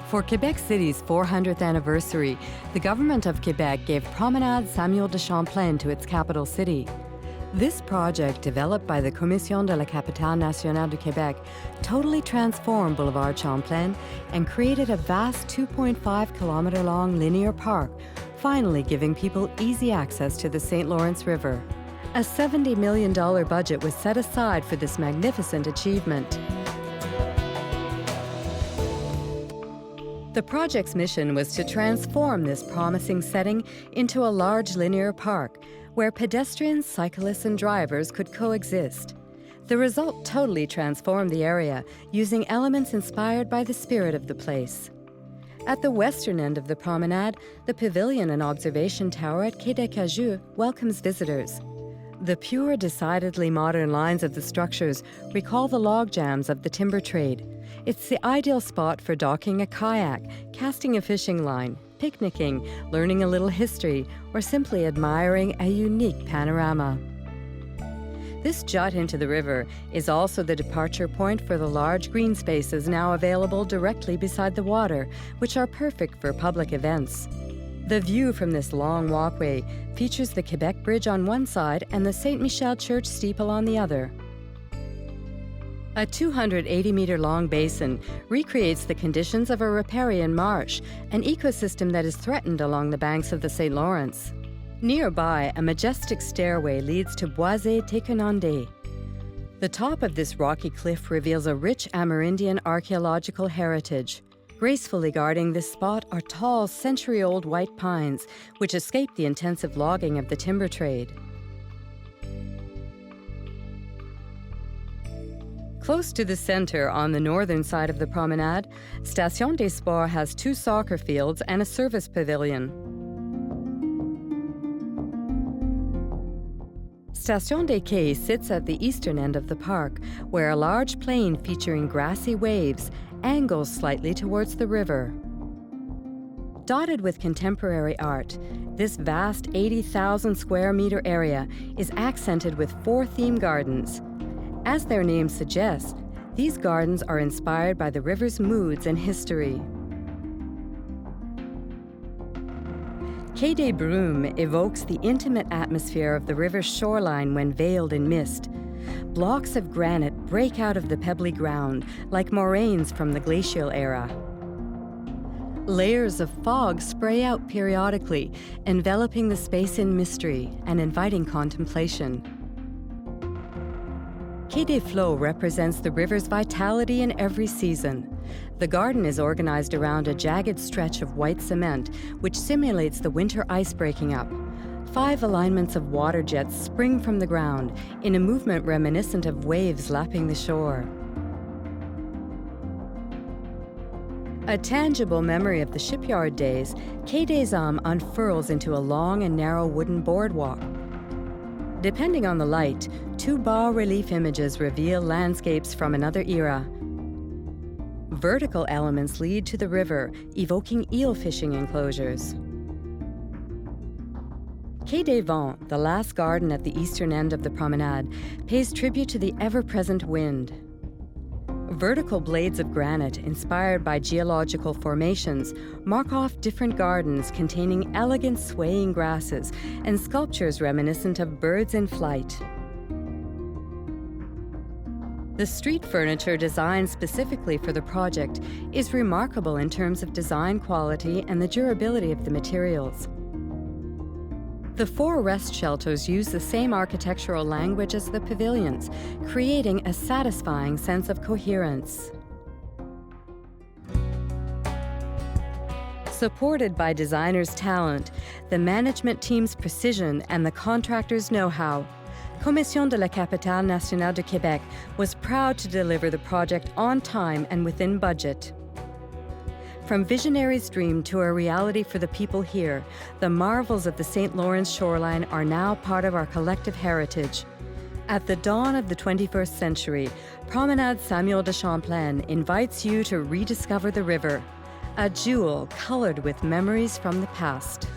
For Quebec City's 400th anniversary, the government of Quebec gave Promenade Samuel-De Champlain to its capital city. This project, developed by the Commission de la capitale nationale du Québec, totally transformed Boulevard Champlain and created a vast 2.5-kilometer-long linear park, finally giving people easy access to the St. Lawrence River. A $70 million budget was set aside for this magnificent achievement. The project's mission was to transform this promising setting into a large linear park where pedestrians, cyclists, and drivers could coexist. The result totally transformed the area, using elements inspired by the spirit of the place. At the western end of the promenade, the pavilion and observation tower at Quai des Cageux welcomes visitors. The pure, decidedly modern lines of the structures recall the log jams of the timber trade. It's the ideal spot for docking a kayak, casting a fishing line, picnicking, learning a little history, or simply admiring a unique panorama. This jut into the river is also the departure point for the large green spaces now available directly beside the water, which are perfect for public events. The view from this long walkway features the Quebec Bridge on one side and the Saint Michel Church steeple on the other. A 280-meter-long basin recreates the conditions of a riparian marsh, an ecosystem that is threatened along the banks of the St. Lawrence. Nearby, a majestic stairway leads to Boisé Teconondé. The top of this rocky cliff reveals a rich Amerindian archaeological heritage. Gracefully guarding this spot are tall, century-old white pines, which escaped the intensive logging of the timber trade. Close to the center, on the northern side of the promenade, Station des Sports has 2 soccer fields and a service pavilion. Station des Quais sits at the eastern end of the park, where a large plain featuring grassy waves angles slightly towards the river. Dotted with contemporary art, this vast 80,000 square meter area is accented with 4 theme gardens. As their name suggests, these gardens are inspired by the river's moods and history. Quai des Brumes evokes the intimate atmosphere of the river's shoreline when veiled in mist. Blocks of granite break out of the pebbly ground like moraines from the glacial era. Layers of fog spray out periodically, enveloping the space in mystery and inviting contemplation. Quai des Flots represents the river's vitality in every season. The garden is organized around a jagged stretch of white cement, which simulates the winter ice breaking up. 5 alignments of water jets spring from the ground in a movement reminiscent of waves lapping the shore. A tangible memory of the shipyard days, Quai des Hommes unfurls into a long and narrow wooden boardwalk. Depending on the light, 2 bas-relief images reveal landscapes from another era. Vertical elements lead to the river, evoking eel fishing enclosures. Quai des Vents, the last garden at the eastern end of the promenade, pays tribute to the ever-present wind. Vertical blades of granite, inspired by geological formations, mark off different gardens containing elegant swaying grasses and sculptures reminiscent of birds in flight. The street furniture designed specifically for the project is remarkable in terms of design quality and the durability of the materials. The 4 rest shelters use the same architectural language as the pavilions, creating a satisfying sense of coherence. Supported by designers' talent, the management team's precision, and the contractors' know-how, Commission de la capitale nationale du Québec was proud to deliver the project on time and within budget. From visionary's dream to a reality for the people here, the marvels of the St. Lawrence shoreline are now part of our collective heritage. At the dawn of the 21st century, Promenade Samuel-De Champlain invites you to rediscover the river, a jewel colored with memories from the past.